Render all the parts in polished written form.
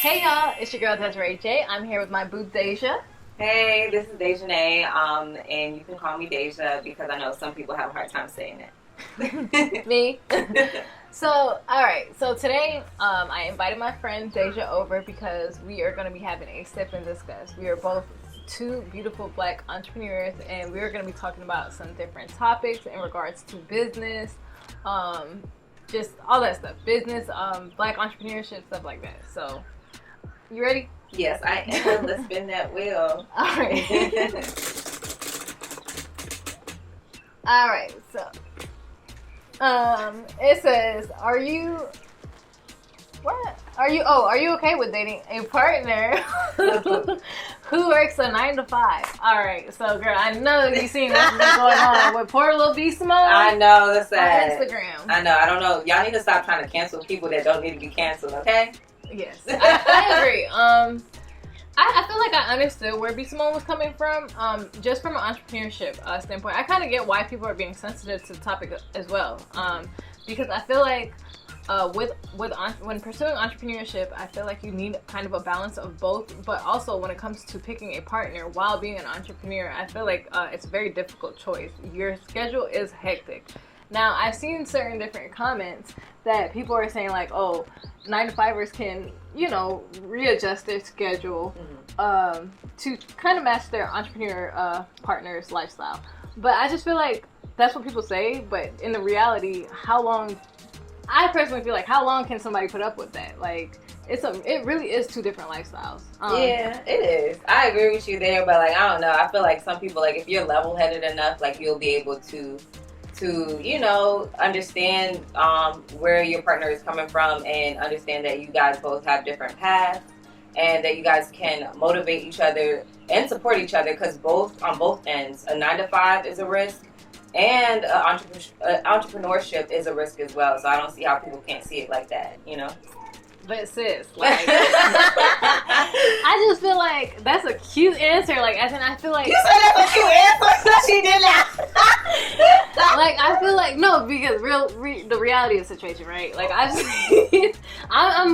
Hey y'all, it's your girl Desiree J. I'm here with my boo Deja. Hey, this is Dejanay, and you can call me Deja because I know some people have a hard time saying it. Me. So today I invited my friend Deja over because we are going to be having a sip and discuss. We are both two beautiful black entrepreneurs, and we're going to be talking about some different topics in regards to business, just all that stuff, business, black entrepreneurship, stuff like that. So, you ready? Yes, I am. Let's spin that wheel. All right. All right. So, it says, are you okay with dating a partner who works a 9 to 5? All right. So, girl, I know you seen what's been going on with poor little B Simone. I know, that's sad. On Instagram. I know. I don't know. Y'all need to stop trying to cancel people that don't need to be canceled, okay? Yes, I agree. I feel like I understood where B Simone was coming from, just from an entrepreneurship standpoint. I kind of get why people are being sensitive to the topic as well, because I feel like when pursuing entrepreneurship, I feel like you need kind of a balance of both. But also, when it comes to picking a partner while being an entrepreneur, I feel like it's a very difficult choice. Your schedule is hectic. Now, I've seen certain different comments that people are saying like, oh, 9 to 5ers can, readjust their schedule to kind of match their entrepreneur partner's lifestyle. But I just feel like that's what people say. But in the reality, I personally feel like how long can somebody put up with that? Like, it really is two different lifestyles. Yeah, it is. I agree with you there, but like, I don't know. I feel like some people, like, if you're level-headed enough, like, you'll be able to understand where your partner is coming from and understand that you guys both have different paths and that you guys can motivate each other and support each other, because on both ends, a 9 to 5 is a risk and entrepreneurship is a risk as well. So I don't see how people can't see it like that, But sis, like, I just feel like that's a cute answer. Like, as in, I feel like you said that's a cute answer. She did not. Like, I feel like no, because the reality of the situation, right? Like, I'm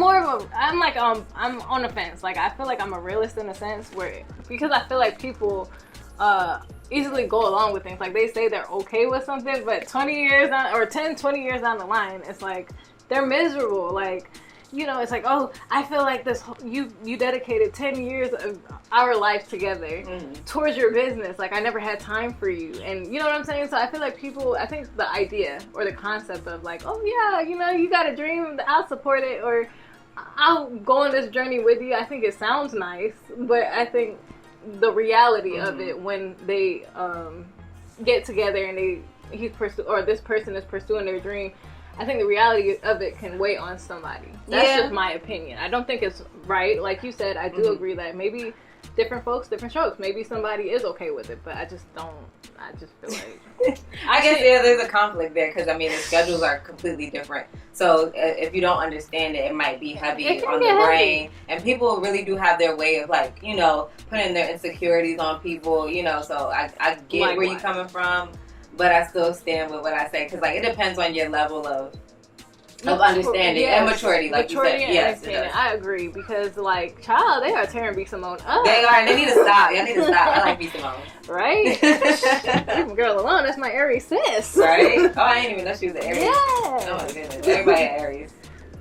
on the fence. Like, I feel like I'm a realist in a sense because I feel like people easily go along with things. Like, they say they're okay with something, but 20 years down the line, it's like they're miserable. Like, it's like, oh, I feel like this. You dedicated 10 years of our life together towards your business. Like, I never had time for you, and you know what I'm saying. So I feel like I think the idea or the concept of like, oh yeah, you got a dream, I'll support it, or I'll go on this journey with you. I think it sounds nice, but I think the reality of it when they get together and this person is pursuing their dream. I think the reality of it can weigh on somebody. That's just my opinion. I don't think it's right. Like you said, I do agree that maybe different folks, different strokes. Maybe somebody is okay with it, but I just don't. I just feel like... I guess there's a conflict there because, the schedules are completely different. So if you don't understand it, it might be heavy on the brain. And people really do have their way of, like, putting their insecurities on people, So I get where you're coming from. But I still stand with what I say because, like, it depends on your level of understanding and maturity, like you said. Yes, I agree because, like, child, they are tearing B Simone up. They are. They need to stop. Y'all need to stop. I like B Simone. Right? Leave a girl alone. That's my Aries sis. Right? Oh, I didn't even know she was an Aries. Yeah. Oh my goodness. Everybody an Aries.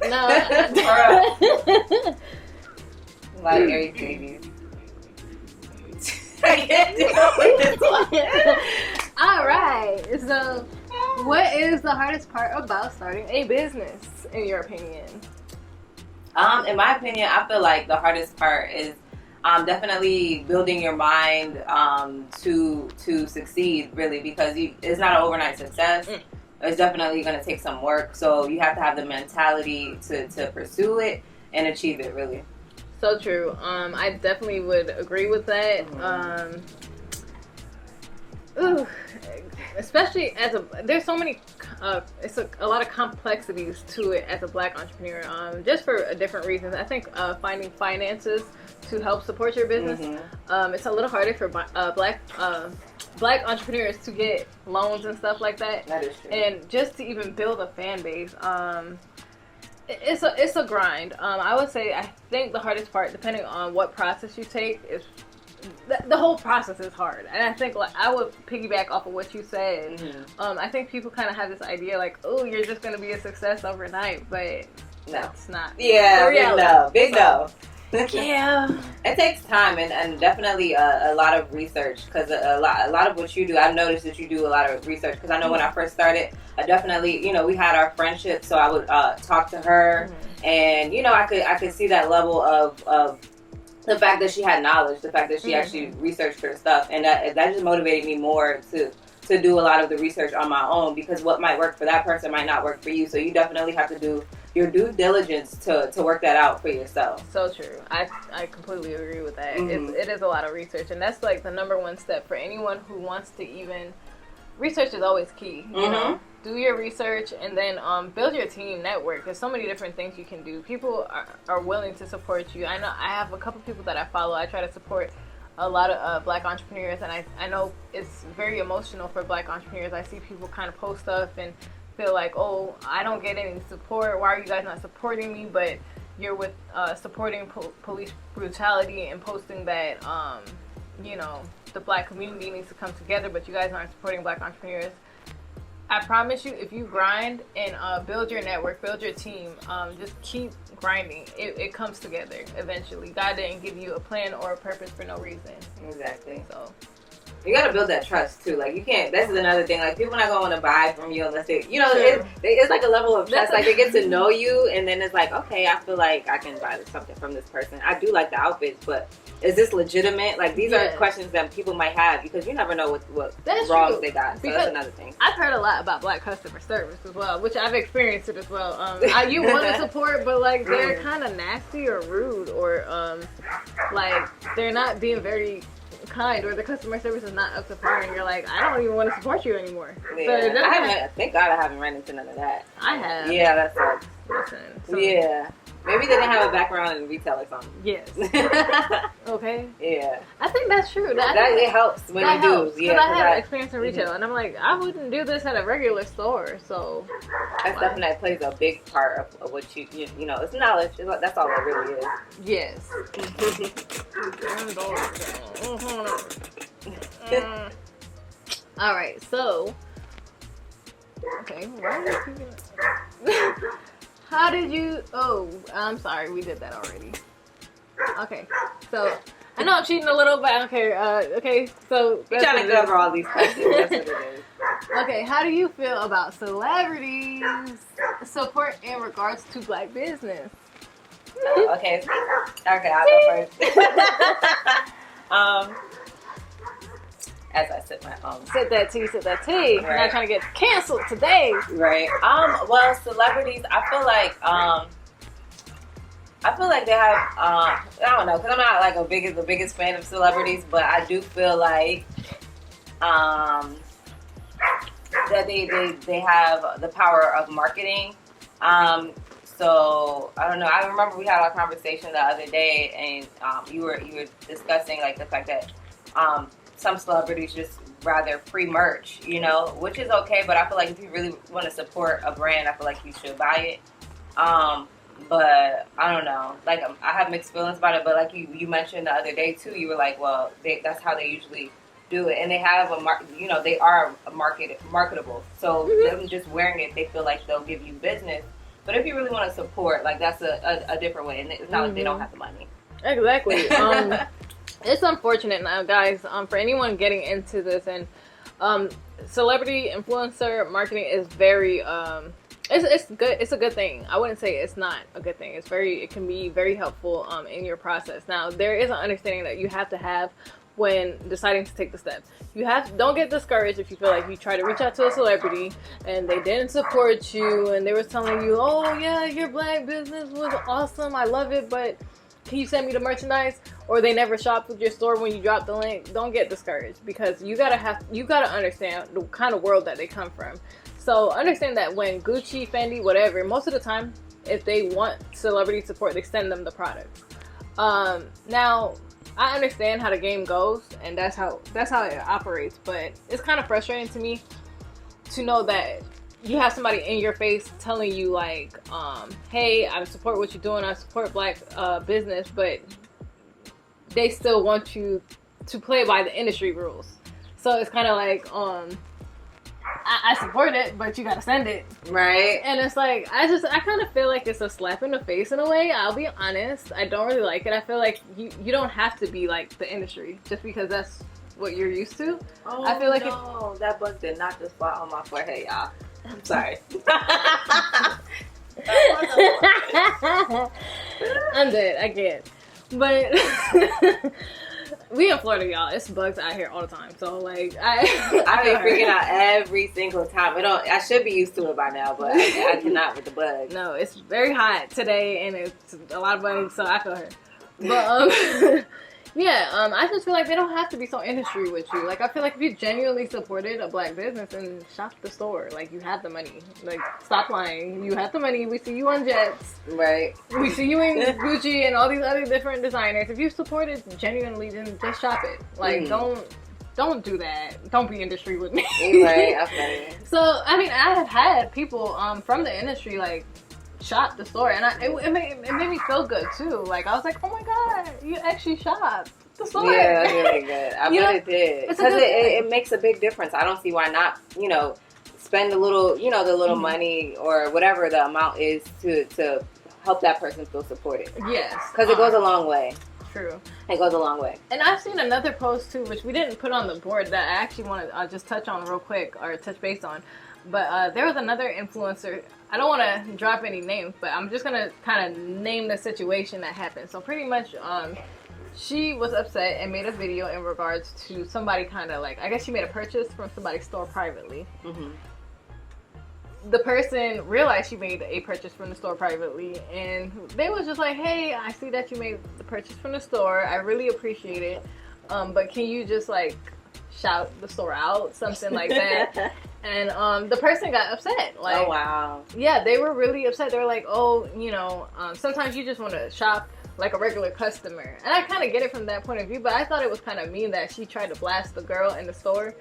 No. A lot of Aries babies. I can't deal with this one. All right. So, what is the hardest part about starting a business, in your opinion? In my opinion, I feel like the hardest part is definitely building your mind to succeed, really, because it's not an overnight success. It's definitely going to take some work. So you have to have the mentality to pursue it and achieve it, really. So true. I definitely would agree with that. Especially there's so many, it's a lot of complexities to it as a black entrepreneur, just for different reasons. I think finding finances to help support your business, it's a little harder for black entrepreneurs to get loans and stuff like that. That is true. And just to even build a fan base, It's a grind. I would say I think the hardest part, depending on what process you take, is the whole process is hard. And I think like I would piggyback off of what you said. I think people kind of have this idea like, oh, you're just going to be a success overnight, but that's not. Yeah, big no. Yeah, it takes time and definitely a lot of research, because a lot of what you do, I've noticed that you do a lot of research, because I know when I first started, I definitely, we had our friendship, so I would talk to her, and I could see that level of the fact that she had knowledge, the fact that she actually researched her stuff, and that just motivated me more to do a lot of the research on my own, because what might work for that person might not work for you, so you definitely have to do your due diligence to work that out for yourself. So true. I completely agree with that. It is a lot of research, and that's like the number one step for anyone who wants to even. Research is always key. You know, do your research and then build your team network. There's so many different things you can do. People are willing to support you. I know I have a couple people that I follow. I try to support a lot of Black entrepreneurs, and I know it's very emotional for Black entrepreneurs. I see people kind of post stuff and feel like, oh, I don't get any support. Why are you guys not supporting me? But you're with supporting police brutality and posting that, the Black community needs to come together, but you guys aren't supporting Black entrepreneurs. I promise you, if you grind and build your network, build your team, just keep grinding. It comes together eventually. God didn't give you a plan or a purpose for no reason. Exactly. So you gotta build that trust too. Like you can't. This is another thing. Like people not gonna want to buy from you unless they, it's like a level of trust. Like they get to know you, and then it's like, okay, I feel like I can buy something from this person. I do like the outfits, but is this legitimate? Like these are questions that people might have, because you never know what wrongs they got. So that's another thing. I've heard a lot about Black customer service as well, which I've experienced it as well. You want to support, but like they're kind of nasty or rude, or like they're not being very kind, or the customer service is not up to par, and you're like, I don't even want to support you anymore. Yeah. Thank God I haven't run into none of that. I have. Yeah, that sucks. Listen, yeah. Maybe they didn't have a background in retail or something. Yes. Okay. Yeah. I think that's true. It helps when you do. Yeah. Because I have experience in retail, and I'm like, I wouldn't do this at a regular store, so. That's definitely plays a big part of what it's knowledge. That's all it really is. Yes. All right, so. Okay, why are you keeping How did you... Oh, I'm sorry. We did that already. Okay. So, I know I'm cheating a little, but I don't care. Okay, so... We're trying to cover all these questions. That's what it is. Okay, how do you feel about celebrities' support in regards to Black business? Okay, I'll go first. As I sip my Sip that tea. Right. We're not trying to get canceled today. Right. Well, celebrities, I feel like they have I don't know, because I'm not like the biggest fan of celebrities, but I do feel like that they have the power of marketing. So I don't know. I remember we had a conversation the other day, and you were discussing like the fact that some celebrities just rather free merch, which is okay, but I feel like if you really want to support a brand, I feel like you should buy it. But I don't know. Like I have mixed feelings about it, but like you mentioned the other day too, you were like, well, that's how they usually do it, and they have they are marketable. So them just wearing it, they feel like they'll give you business. But if you really want to support, like that's a different way, and it's not like they don't have the money. Exactly. It's unfortunate now, guys, for anyone getting into this, and celebrity influencer marketing is very it's good. It's a good thing. I wouldn't say it's not a good thing. It can be very helpful in your process. Now, there is an understanding that you have to have when deciding to take the step. Don't get discouraged if you feel like you try to reach out to a celebrity and they didn't support you, and they were telling you, oh yeah, your Black business was awesome, I love it, but can you send me the merchandise? Or they never shopped with your store when you dropped the link. Don't get discouraged, because you gotta understand the kind of world that they come from. So understand that when Gucci, Fendi, whatever, most of the time, if they want celebrity support, they send them the product. Now, I understand how the game goes, and that's how it operates. But it's kind of frustrating to me to know that you have somebody in your face telling you like, hey, I support what you're doing, I support black business, but they still want you to play by the industry rules. So it's kind of like, I support it, but you gotta send it. Right. And it's like, I kind of feel like it's a slap in the face in a way. I'll be honest. I don't really like it. I feel like you don't have to be like the industry just because that's what you're used to. Oh, I feel like no. That bug did not just fly on my forehead, y'all. I'm sorry. I'm dead. I can't. But we in Florida, y'all. It's bugs out here all the time. So like, I be freaking out every single time. I should be used to it by now, but I cannot with the bugs. No, it's very hot today, and it's a lot of bugs. So I feel her. But yeah, I just feel like they don't have to be so industry with you. Like, I feel like if you genuinely supported a black business, then shop the store. Like, you have the money. Like, stop lying. You have the money. We see you on Jets. Right. We see you in Gucci and all these other different designers. If you support it genuinely, then just shop it. Like, don't do that. Don't be industry with me. Right. Okay. So, I mean, I have had people from the industry, like, shop the store, and it made me feel good too. Like, I was like, oh my god, you actually shop the store. Yeah, that's really good. I bet it did, because it makes a big difference. I don't see why not. Spend a little, the little money or whatever the amount is to help that person feel supported. Yes, because it goes a long way. True. It goes a long way. And I've seen another post too, which we didn't put on the board, that I actually want to just touch on real quick, or touch base on. But there was another influencer. I don't want to drop any names, but I'm just going to kind of name the situation that happened. So pretty much she was upset and made a video in regards to somebody kind of like, I guess she made a purchase from somebody's store privately. Mm-hmm. The person realized she made a purchase from the store privately, and they was just like, hey, I see that you made the purchase from the store. I really appreciate it. But can you just like shout the store out? Something like that. And the person got upset. Like, oh, wow. Yeah, they were really upset. They were like, oh, sometimes you just want to shop like a regular customer. And I kind of get it from that point of view, but I thought it was kind of mean that she tried to blast the girl in the store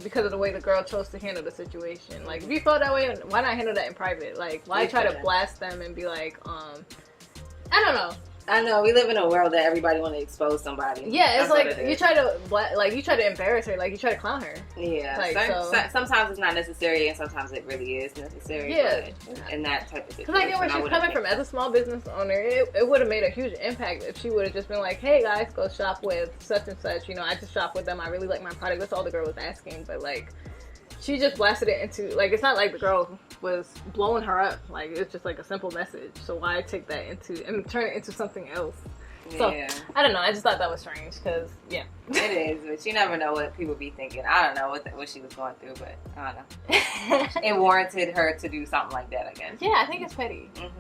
because of the way the girl chose to handle the situation. Like, if you felt that way, why not handle that in private? Like, why try to blast them and be like, I don't know. I know, we live in a world that everybody want to expose somebody. Yeah, it's like you try to embarrass her, like you try to clown her. Yeah, like, sometimes it's not necessary, and sometimes it really is necessary. Yeah, in that type of situation. Because I get where she's coming from. As a small business owner, it would have made a huge impact if she would have just been like, "Hey guys, go shop with such and such. I just shop with them. I really like my product." That's all the girl was asking, but like, she just blasted it into, like, it's not like the girl was blowing her up. Like, it's just like a simple message. So why take that and turn it into something else? So, yeah. I don't know. I just thought that was strange because, yeah. It is, but you never know what people be thinking. I don't know what she was going through, but I don't know. It warranted her to do something like that, I guess. Yeah, I think it's petty. Mm-hmm.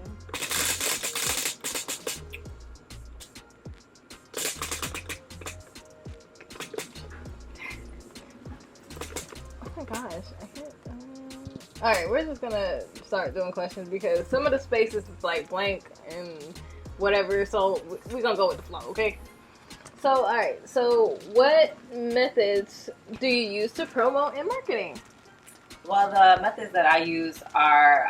Oh my gosh, I can't. Alright, we're just gonna start doing questions because some of the spaces is like blank and whatever, so we're gonna go with the flow, okay? So, alright, so what methods do you use to promote in marketing? Well, the methods that I use are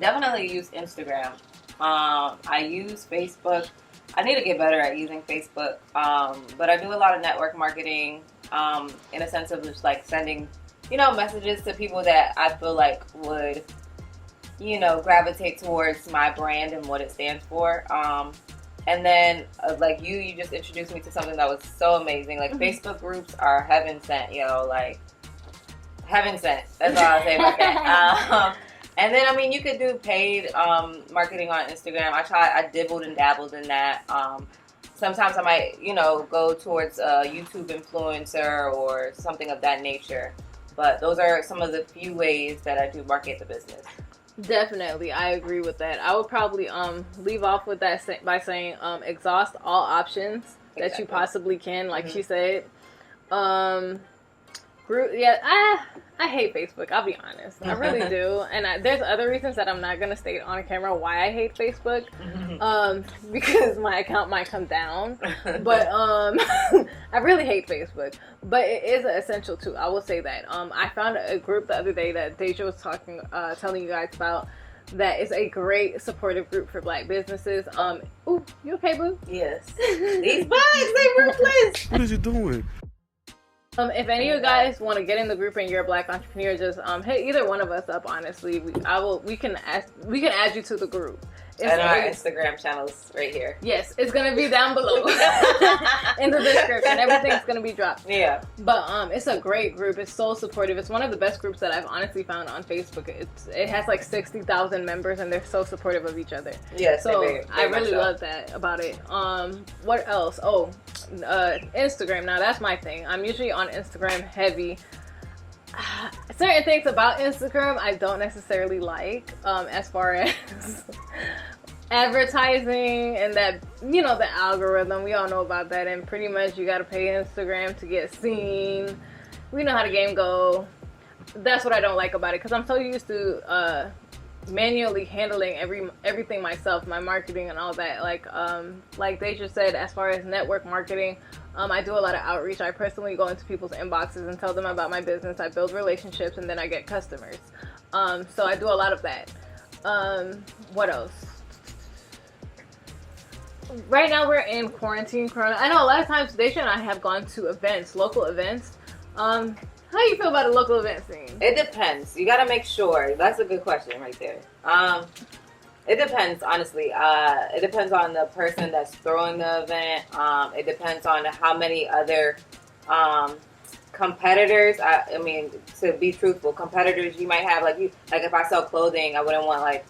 definitely use Instagram. I use Facebook. I need to get better at using Facebook, but I do a lot of network marketing. In a sense of just like sending, messages to people that I feel like would, gravitate towards my brand and what it stands for. And then like you just introduced me to something that was so amazing. Like, Facebook groups are heaven sent, like heaven sent. That's all I'll say about that. And then, you could do paid marketing on Instagram. I dibbled and dabbled in that. Sometimes I might, go towards a YouTube influencer or something of that nature. But those are some of the few ways that I do market the business. Definitely, I agree with that. I would probably leave off with that by saying exhaust all options that you possibly can, like she said. group. Yeah, I hate Facebook. I'll be honest. I really do. And there's other reasons that I'm not going to state on camera why I hate Facebook. Because my account might come down. But I really hate Facebook. But it is an essential tool. I will say that. I found a group the other day that Deja was telling you guys about. That is a great supportive group for Black businesses. Ooh, you okay, boo? Yes. These bugs, they ruthless. What is you doing? If any of you guys want to get in the group and you're a Black entrepreneur, just hit either one of us up. Honestly, we can add you to the group. And our Instagram channels right here. Yes, it's gonna be down below in the description. Everything's gonna be dropped. Yeah. But it's a great group. It's so supportive. It's one of the best groups that I've honestly found on Facebook. It has like 60,000 members and they're so supportive of each other. Yes. So I really love that about it. What else? Oh, Instagram. Now that's my thing. I'm usually on Instagram heavy. Certain things about Instagram I don't necessarily like, as far as advertising and that, you know, the algorithm. We all know about that, and pretty much you gotta pay Instagram to get seen. We know how the game go. That's what I don't like about it, because I'm so used to manually handling everything myself, my marketing and all that. Like they just said, as far as network marketing, I do a lot of outreach. I personally go into people's inboxes and tell them about my business. I build relationships and then I get customers. So I do a lot of that. What else? Right now we're in quarantine. Corona. I know a lot of times Deja and I have gone to events, local events. How do you feel about a local event scene? It depends. You gotta make sure. That's a good question right there. It depends, honestly. It depends on the person that's throwing the event. It depends on how many other competitors. I mean, to be truthful, competitors you might have. Like if I sell clothing, I wouldn't want like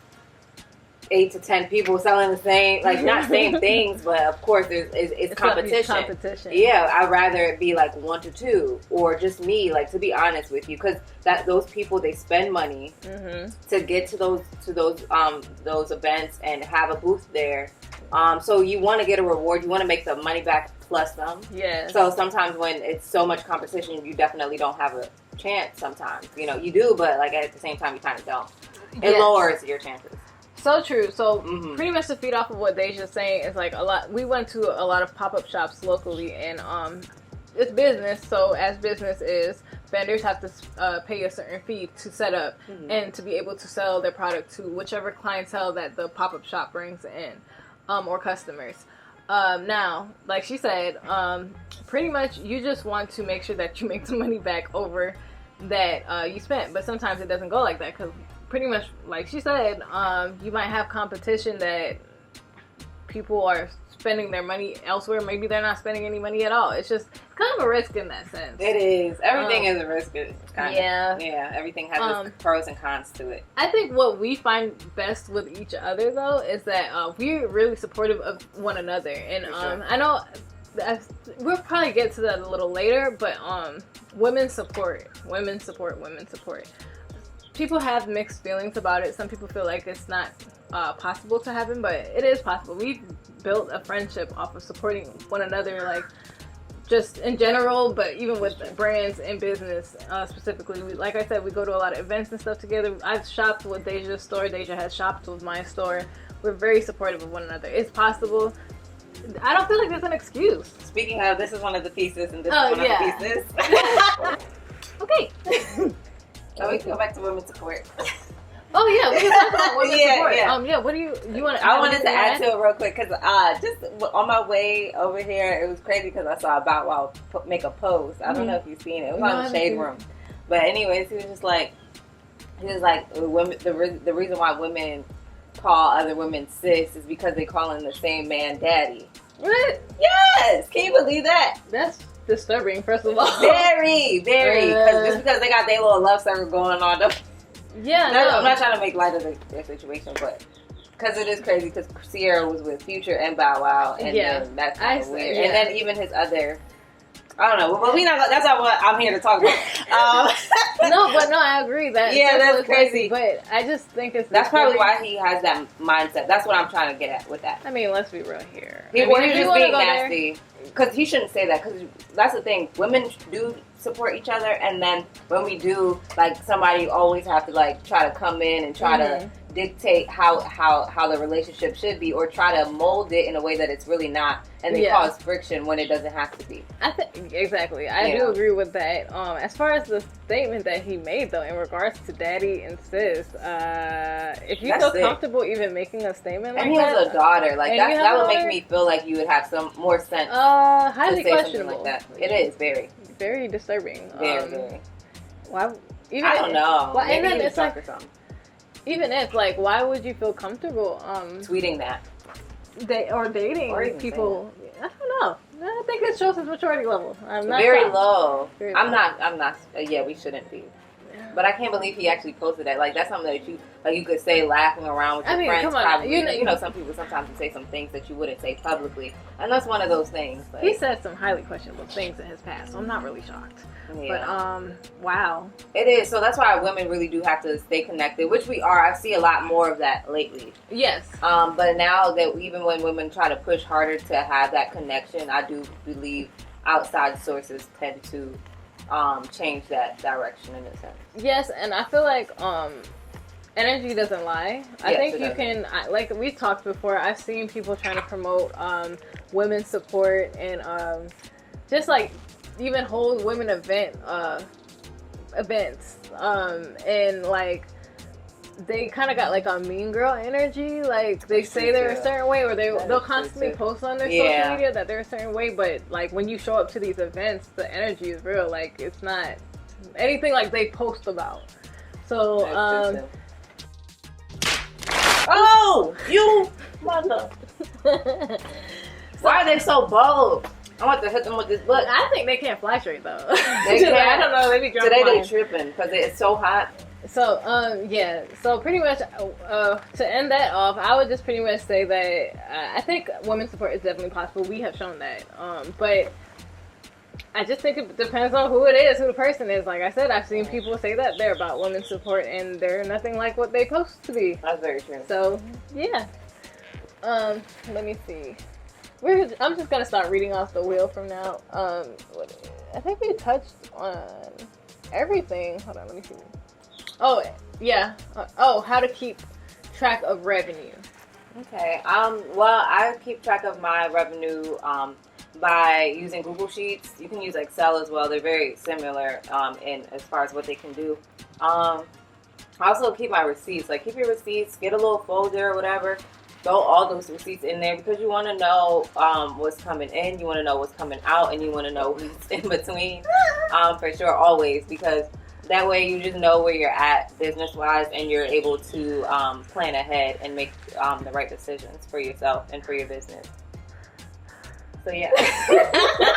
8 to 10 people selling the same, like not same things, but of course it's competition. Yeah, I'd rather it be like 1 to 2 or just me, like, to be honest with you, because those people, they spend money to get to those events and have a booth there. So you want to get a reward, you want to make the money back plus some. Yeah. So sometimes when it's so much competition, you definitely don't have a chance. Sometimes, you know, you do, but like at the same time, you kind of don't. It lowers your chances. So true. So pretty much to feed off of what Deja's saying is like we went to a lot of pop-up shops locally, and it's business. So as business is, vendors have to pay a certain fee to set up and to be able to sell their product to whichever clientele that the pop-up shop brings in, or customers. Now, like she said, pretty much you just want to make sure that you make the money back over that you spent. But sometimes it doesn't go like that, because pretty much, like she said, you might have competition that people are spending their money elsewhere. Maybe they're not spending any money at all. It's kind of a risk in that sense. It is. Everything is a risk. Kind of. Yeah. Everything has its pros and cons to it. I think what we find best with each other, though, is that we're really supportive of one another. And sure. I know we'll probably get to that a little later, but women support. People have mixed feelings about it. Some people feel like it's not possible to happen, but it is possible. We've built a friendship off of supporting one another, like just in general, but even with brands and business specifically. Like I said, we go to a lot of events and stuff together. I've shopped with Deja's store. Deja has shopped with my store. We're very supportive of one another. It's possible. I don't feel like there's an excuse. Speaking of, this is one of the pieces, and this is one of the pieces. Okay. So we can go back to women's support. Oh yeah, we can talk about women's support. Yeah. What do you want? I wanted to add to it real quick, because just on my way over here, it was crazy because I saw Bow Wow make a post. I don't know if you've seen it. It was on the Shade Room. But anyways, he was like, women. The reason why women call other women sis is because they calling the same man daddy. What? Yes. Can you believe that? That's disturbing, first of all. Very, very. Just because they got their little love circle going on. Yeah, no. I'm not trying to make light of their situation, but because it is crazy, because Sierra was with Future and Bow Wow, and then that's kind of weird. Yeah. And then even his other, I don't know, but that's not what I'm here to talk about. No, I agree that. Yeah, that's crazy. But I just think that's probably why he has that mindset. That's what I'm trying to get at with that. I mean, let's be real here. He was just being nasty. Because he shouldn't say that, because that's the thing. Women do support each other, and then when we do, like, somebody always have to like try to come in and try to dictate how the relationship should be, or try to mold it in a way that it's really not, and they cause friction when it doesn't have to be. I think exactly. I do agree with that. As far as the statement that he made though in regards to daddy and sis, if you feel comfortable even making a statement like that, and he has a daughter, like that would make me feel like you would have some more sense. Highly to say questionable. Something like that. It is very disturbing. Very. Why? Even I don't know. Well, and then it's like, or something. Even if, like, why would you feel comfortable tweeting that? Dating or people? I don't know. I think it shows his maturity level. I'm not very shocked. low. Very I'm low. not. Yeah, we shouldn't be. But I can't believe he actually posted that. Like, that's something that you could say laughing around with your friends. Come on. Probably. You know, some people sometimes say some things that you wouldn't say publicly, and that's one of those things. Like, he said some highly questionable things in his past, so I'm not really shocked. Yeah. But wow, it is. So that's why women really do have to stay connected, which we are. I see a lot more of that lately. Yes. But now that even when women try to push harder to have that connection, I do believe outside sources tend to change that direction in a sense. Yes, and I feel like energy doesn't lie. I think you can, like we talked before, I've seen people trying to promote women's support and just like even hold women events and like they kind of got like a mean girl energy, like they say they're a certain way, or they'll constantly post on their social media that they're a certain way, but like when you show up to these events, the energy is real. Like it's not anything like they post about. So oh, you mother. Why are they so bold? I want to hit them with this book. I think they can't fly straight though. They can't. I don't know. They be today they tripping because it's so hot. So so pretty much to end that off, I would just pretty much say that I think women's support is definitely possible. We have shown that, but I just think it depends on who it is, who the person is. Like I said, I've seen people say that they're about women's support and they're nothing like what they post to be. That's very true. So yeah, let me see. I'm just gonna start reading off the wheel from now. I think we touched on everything. Hold on, let me see. Oh yeah. How to keep track of revenue. Okay. Well, I keep track of my revenue by using Google Sheets. You can use Excel as well. They're very similar in as far as what they can do. I also keep my receipts. Like keep your receipts. Get a little folder or whatever. Throw all those receipts in there because you want to know what's coming in, you want to know what's coming out, and you want to know what's in between, for sure, always, because that way you just know where you're at business-wise and you're able to plan ahead and make the right decisions for yourself and for your business. So, yeah.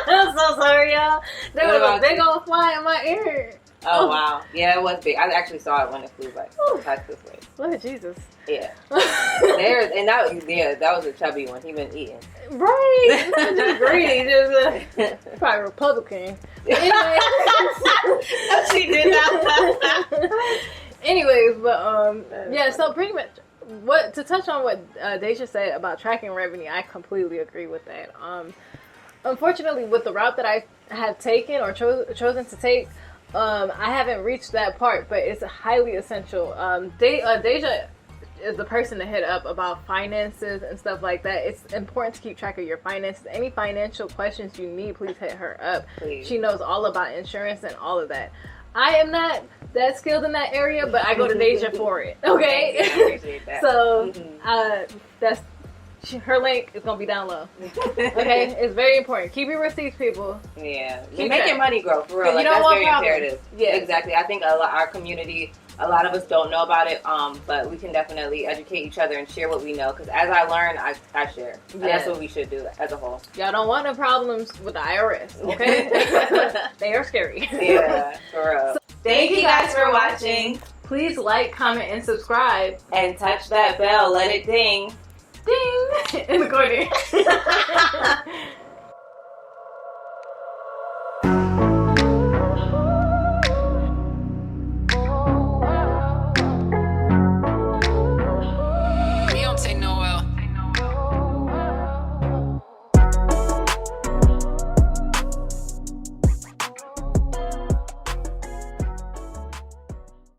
I'm so sorry, y'all. There was a big old fly in my ear. Oh, wow. Yeah, it was big. I actually saw it when it flew past this way. Look at Jesus. Yeah. That was a chubby one. He been eating. Right. Just greedy. Just probably Republican. Anyway. She did not. Anyways, but yeah, so pretty much to touch on what Deja said about tracking revenue, I completely agree with that. Unfortunately, with the route that I have taken or chosen to take, I haven't reached that part, but it's highly essential. Deja is the person to hit up about finances and stuff like that. It's important to keep track of your finances. Any financial questions you need, please hit her up. Please. She knows all about insurance and all of that. I am not that skilled in that area, but I go to Deja for it. Okay? I appreciate that. So, her link is going to be down low. Okay? It's very important. Keep your receipts, people. Yeah. Make your money grow, for real. Like, that's very imperative. Yeah. Exactly. I think our community, a lot of us don't know about it, but we can definitely educate each other and share what we know. Because as I learn, I share. And that's what we should do as a whole. Y'all don't want no problems with the IRS, okay? They are scary. Yeah, for real. So, thank you guys for watching. Please like, comment, and subscribe. And touch that bell. Let it ding. Ding! In the corner.